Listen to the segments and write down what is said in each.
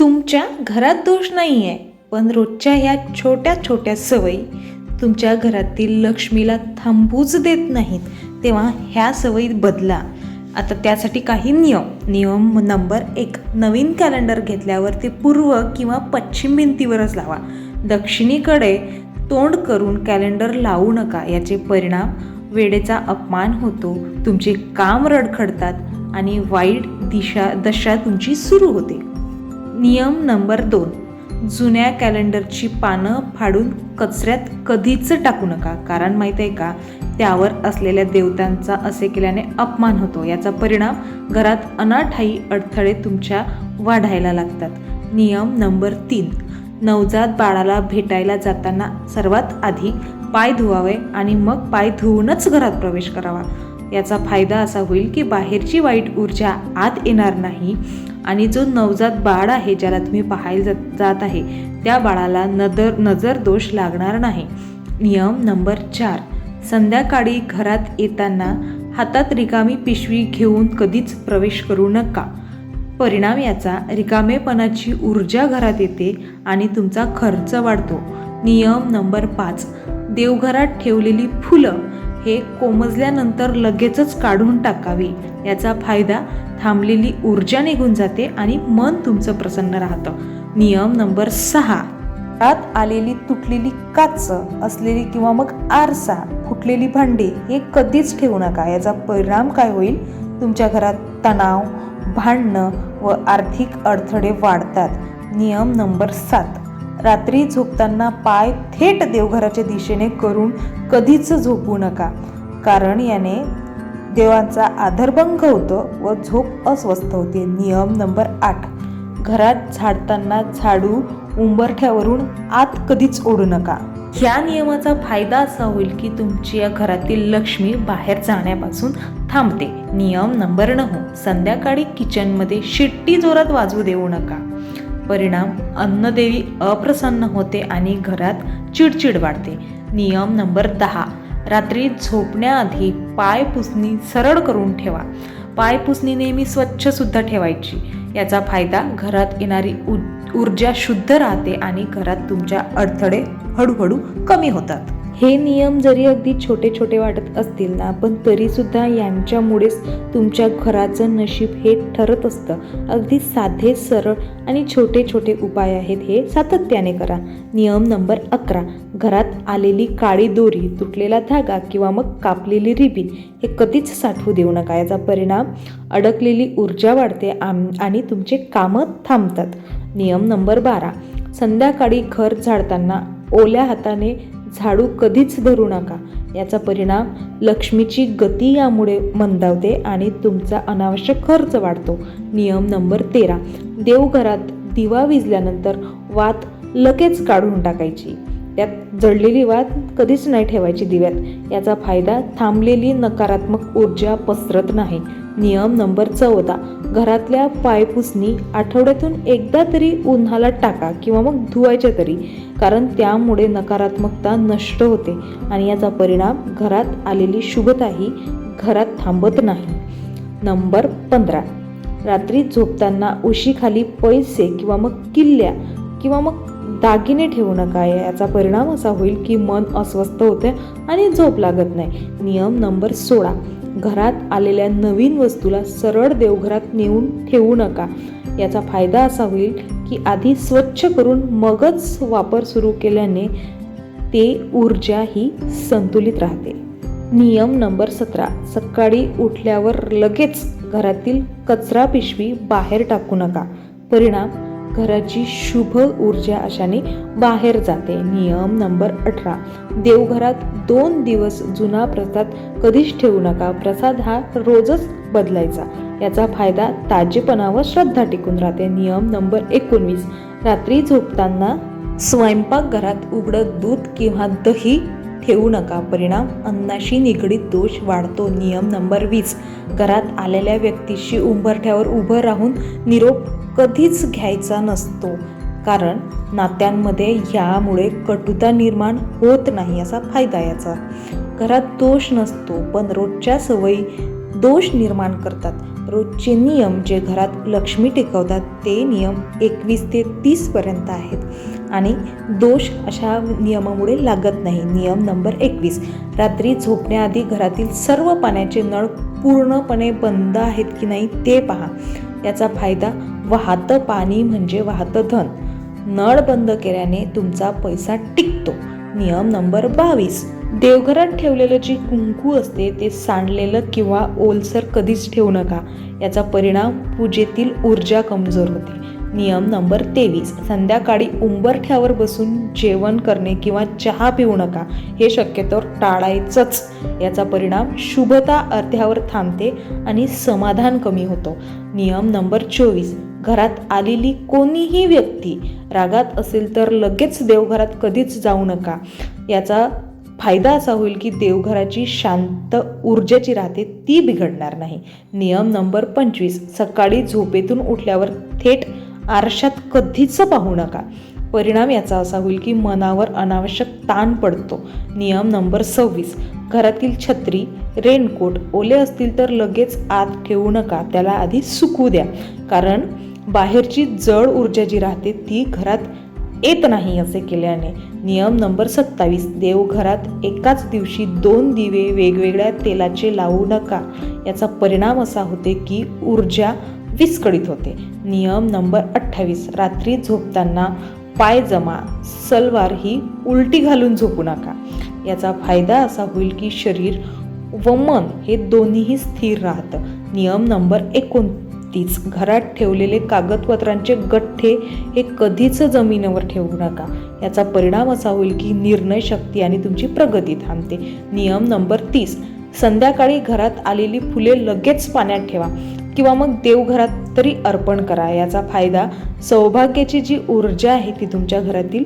तुमच्या घरात दोष नाही आहे, पण रोजच्या ह्या छोट्या छोट्या सवयी तुमच्या घरातील लक्ष्मीला थांबूच देत नाहीत. तेव्हा ह्या सवयी बदला. आता त्यासाठी काही नियम नंबर 1, नवीन कॅलेंडर घेतल्यावर ते पूर्व किंवा पश्चिम भिंतीवरच लावा. दक्षिणेकडे तोंड करून कॅलेंडर लावू नका. याचे परिणाम वेळेचा अपमान होतो, तुमचे काम रडखडतात आणि वाईट दशा तुमची सुरू होते. नियम नंबर 2, जुन्या कॅलेंडरची पानं फाडून कचऱ्यात कधीच टाकू नका. कारण माहीत आहे का, त्यावर असलेल्या देवतांचा असे केल्याने अपमान होतो. याचा परिणाम घरात अनाठायी अडथळे तुमच्या वाढायला लागतात. नियम नंबर 3, नवजात बाळाला भेटायला जाताना सर्वात आधी पाय धुवावे आणि मग पाय धुवूनच घरात प्रवेश करावा. याचा फायदा असा होईल की बाहेरची वाईट ऊर्जा आत येणार नाही आणि जो नवजात बाळ आहे, ज्याला तुम्ही पाहायला जात आहे, त्या बाळाला नजर दोष लागणार नाही. नियम नंबर 4, संध्याकाळी घरात येताना हातात रिकामी पिशवी घेऊन कधीच प्रवेश करू नका. परिणाम याचा रिकामेपणाची ऊर्जा घरात येते आणि तुमचा खर्च वाढतो. नियम नंबर 5, देवघरात ठेवलेली फुलं हे कोमजल्यानंतर लगेचच काढून टाकावी. याचा फायदा थांबलेली ऊर्जा निघून जाते आणि मन तुमचं प्रसन्न राहतं. नियम नंबर 6, घरात आलेली तुटलेली काच असलेली किंवा मग आरसा, फुटलेली भांडी हे कधीच ठेवू नका. याचा परिणाम काय होईल, तुमच्या घरात तणाव, भांडणं व आर्थिक अडथळे वाढतात. नियम नंबर 7, रात्री झोपताना पाय थेट देवघराच्या दिशेने करून कधीच झोपू नका. कारण याने देवांचा आदरभंग होतो व झोप अस्वस्थ होते. नियम नंबर 8, घरात झाडताना झाडू उंबरठ्यावरून आत कधीच ओढू नका. ह्या नियमाचा फायदा असा होईल की तुमच्या घरातील लक्ष्मी बाहेर जाण्यापासून थांबते. नियम नंबर 9, संध्याकाळी किचनमध्ये शिट्टी जोरात वाजवू देऊ नका. परिणाम अन्नदेवी अप्रसन्न होते आणि घरात चिडचिड वाढते. नियम नंबर 10, रात्री झोपण्याआधी पाय पुसणी सरळ करून ठेवा. पाय पुसणी नेहमी स्वच्छ सुद्धा ठेवायची. याचा फायदा घरात येणारी ऊर्जा शुद्ध राहते आणि घरात तुमच्या अडथळे हळूहळू कमी होतात. हे नियम जरी अगदी छोटे छोटे वाटत असतील ना, पण तरीसुद्धा यांच्यामुळेच तुमच्या घराचं नशीब हे ठरत असतं. अगदी साधे, सरळ आणि छोटे छोटे उपाय आहेत, हे सातत्याने करा. नियम नंबर 11, घरात आलेली काळी दोरी, तुटलेला धागा किंवा मग कापलेली रिबीन हे कधीच साठवू देऊ नका. याचा परिणाम अडकलेली ऊर्जा वाढते आणि तुमचे कामं थांबतात. नियम नंबर 12, संध्याकाळी घर झाडताना ओल्या हाताने झाडू कधीच धरू नका. याचा परिणाम लक्ष्मीची गती यामुळे मंदावते आणि तुमचा अनावश्यक खर्च वाढतो. नियम नंबर 13, देवघरात दिवा विझल्यानंतर वात लगेच काढून टाकायची. त्यात जळलेली वात कधीच नाही ठेवायची दिव्यात. याचा फायदा थांबलेली नकारात्मक ऊर्जा पसरत नाही. नियम नंबर 14, घरातल्या पायपुसणी आठवड्यातून एकदा तरी उन्हाला टाका किंवा मग धुवायच्या तरी. कारण त्यामुळे नकारात्मकता नष्ट होते आणि याचा परिणाम घरात आलेली शुभताही घरात थांबत नाही. नंबर 15, रात्री झोपताना उशीखाली पैसे किंवा मग किल्ल्या किंवा मग दागिने ठेवू नका. याचा परिणाम असा होईल की मन अस्वस्थ होते आणि झोप लागत नाही. नियम नंबर 16, घरात आलेल्या नवीन वस्तूला सरळ देवघरात नेऊन ठेवू नका. याचा फायदा असा होईल की आधी स्वच्छ करून मगच वापर सुरू केल्याने ते ऊर्जा ही संतुलित राहते. नियम नंबर 17, सकाळी उठल्यावर लगेच घरातील कचरा पिशवी बाहेर टाकू नका. परिणाम घराची शुभ ऊर्जा अशाने बाहेर जाते. नियम नंबर 18, देवघरात 2 दिवस जुना प्रसाद कधीच ठेवू नका. प्रसाद हा रोजच बदलायचा. याचा फायदा ताजेपणा व श्रद्धा टिकून राहते. नियम नंबर 19, रात्री झोपताना स्वयंपाकघरात उघडं दूध किंवा दही ठेवू नका. परिणाम अन्नाशी निगडीत दोष वाढतो. नियम नंबर 20, घरात आलेल्या व्यक्तीशी उंबरठ्यावर उभं राहून निरोप कधीच घ्यायचा नसतो. कारण नात्यांमध्ये यामुळे कटुता निर्माण होत नाही, असा फायदा याचा. घरात दोष नसतो, पण रोजच्या सवयी दोष निर्माण करतात. रोजचे नियम जे घरात लक्ष्मी टिकवतात ते नियम 21 ते 30 पर्यंत आहेत आणि दोष अशा नियमामुळे लागत नाही. नियम नंबर 21, रात्री झोपण्याआधी घरातील सर्व पाण्याचे नळ पूर्णपणे बंद आहेत की नाही ते पहा. याचा फायदा वाहतं पाणी म्हणजे वाहतं धन. नळ बंद केल्याने तुमचा पैसा टिकतो. नियम नंबर 22, देवघरात ठेवलेलं जे कुंकू असते ते सांडलेलं किंवा ओलसर कधीच ठेवू नका. याचा परिणाम पूजेतील ऊर्जा कमजोर होते. नियम नंबर 23, संध्याकाळी उंबरठ्यावर बसून जेवण करणे किंवा चहा पिऊ नका. हे शक्यतोवर टाळायचंच. याचा परिणाम शुभता अर्ध्यावर थांबते आणि समाधान कमी होतो. नियम नंबर 24, घरात आलेली कोणीही व्यक्ती रागात असेल तर लगेच देवघरात कधीच जाऊ नका. याचा फायदा असा होईल की देवघराची शांत ऊर्जा जी राहते ती बिघडणार नाही. नियम नंबर 25, सकाळी झोपेतून उठल्यावर थेट आरशात कधीच पाहू नका. परिणाम याचा असा होईल की मनावर अनावश्यक ताण पडतो. नियम नंबर 26, घरातील छत्री रेनकोट ओले असतील तर लगेच आत ठेवू नका. त्याला आधी सुकू द्या, कारण बाहेरची जड ऊर्जा जी राहते ती घरात येत नाही असे केल्याने. नियम नंबर 27, देवघरात एकाच दिवशी 2 दिवे वेगवेगळ्या तेलाचे लावू नका. याचा परिणाम असा होते की ऊर्जा विस्कळीत होते. नियम नंबर 28, रात्री झोपताना पायजमा सलवार ही उलटी घालून झोपू नका. याचा फायदा असा होईल की शरीर व मन हे दोन्हीही स्थिर राहतं. नियम नंबर 29, घरात ठेवलेले कागदपत्रांचे गठ्ठे हे कधीच जमिनीवर ठेवू नका. याचा परिणाम असा होईल की निर्णय शक्ती आणि तुमची प्रगती थांबते. नियम नंबर 30, संध्याकाळी घरात आलेली फुले लगेच पाण्यात ठेवा किंवा मग देवघरात तरी अर्पण करा. याचा फायदा सौभाग्याची जी ऊर्जा आहे ती तुमच्या घरातील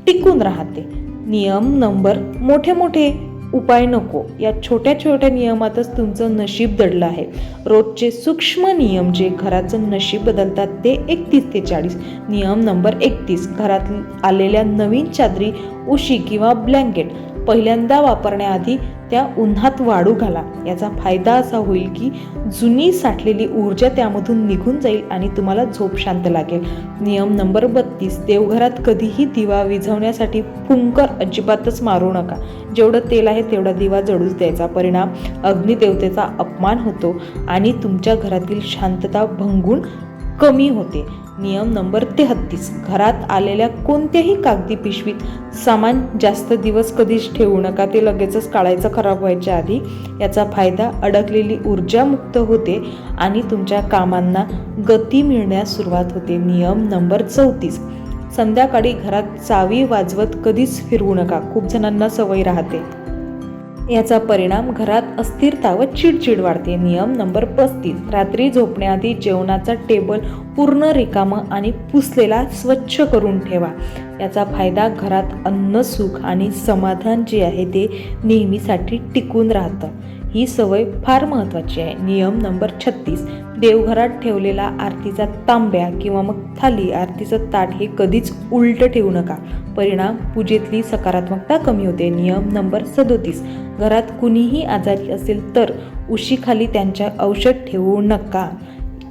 टिकून राहते. नियम नंबर मोठे उपाय नको. या छोट्या छोट्या नियमातच तुमचं नशीब दडलं आहे. रोजचे सूक्ष्म नियम जे घराचं नशीब बदलतात ते 31 ते 40. नियम नंबर 31, घरात आलेल्या नवीन चादरी, उशी किंवा ब्लँकेट पहिल्यांदा वापरण्याआधी त्या उन्हात वाळू घाला. याचा फायदा असा होईल की जुनी साठलेली ऊर्जा त्यामधून निघून जाईल आणि तुम्हाला झोप शांत लागेल. नियम नंबर 32, देवघरात कधीही दिवा विझवण्यासाठी फुंकर अजिबातच मारू नका. जेवढं तेल आहे तेवढा दिवा जळूच द्यायचा. परिणाम अग्निदेवतेचा अपमान होतो आणि तुमच्या घरातील शांतता भंगून कमी होते. नियम नंबर 33, घरात आलेल्या कोणत्याही कागदी पिशवीत सामान जास्त दिवस कधीच ठेवू नका. ते लगेचच काढायचं खराब व्हायच्या आधी. याचा फायदा अडकलेली ऊर्जा मुक्त होते आणि तुमच्या कामांना गती मिळण्यास सुरुवात होते. नियम नंबर 34, संध्याकाळी घरात चावी वाजवत कधीच फिरवू नका. खूप जणांना सवय राहते. याचा परिणाम घरात अस्थिरता व चिडचिड वाढते. नियम नंबर 35, रात्री झोपण्याआधी जेवणाचा टेबल पूर्ण रिकामं आणि पुसलेला स्वच्छ करून ठेवा. याचा फायदा घरात अन्न, सुख आणि समाधान जे आहे ते नेहमीसाठी टिकून राहतं. ही सवय फार महत्त्वाची आहे. नियम नंबर 36, देवघरात ठेवलेला आरतीचा तांब्या किंवा मग थाली, आरतीचं ताट हे कधीच उलटं ठेवू नका. परिणाम पूजेतली सकारात्मकता कमी होते. नियम नंबर 37, घरात कुणीही आजारी असेल तर उशीखाली त्यांच्या औषध ठेवू नका.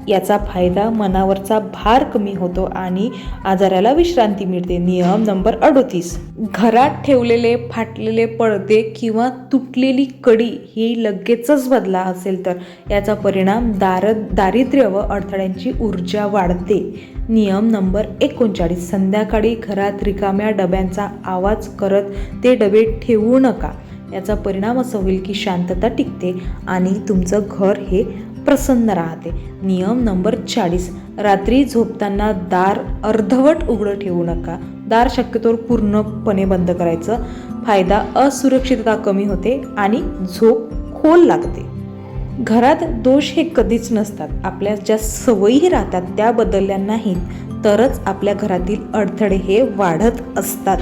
याचा फायदा मनावरचा भार कमी होतो आणि आजाराला विश्रांती मिळते. नियम नंबर 38, घरात ठेवलेले फाटलेले पडदे किंवा तुटलेली कडी ही लगेचच बदला असेल तर याचा परिणाम दारिद्र्य व अडथळ्यांची ऊर्जा वाढते. नियम नंबर 39, संध्याकाळी घरात रिकाम्या डब्यांचा आवाज करत ते डबे ठेवू नका. याचा परिणाम असा होईल की शांतता टिकते आणि तुमचं घर हे प्रसन्न राहते. नियम नंबर 40, रात्री झोपताना दार अर्धवट उघडं ठेवू नका. दार शक्यतोवर पूर्णपणे बंद करायचं. फायदा असुरक्षितता कमी होते आणि झोप खोल लागते. घरात दोष हे कधीच नसतात. आपल्या ज्या सवयी राहतात त्या बदलल्या नाहीत तरच आपल्या घरातील अडथळे हे वाढत असतात.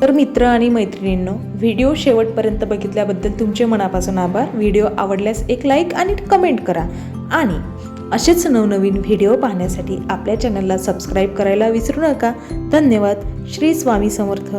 तर मित्र आणि मैत्रिणींनो, व्हिडिओ शेवटपर्यंत बघितल्याबद्दल तुमचे मनापासून आभार. व्हिडिओ आवडल्यास एक लाईक आणि कमेंट करा आणि असेच नवनवीन व्हिडिओ पाहण्यासाठी आपल्या चॅनलला सबस्क्राईब करायला विसरू नका. धन्यवाद. श्री स्वामी समर्थ.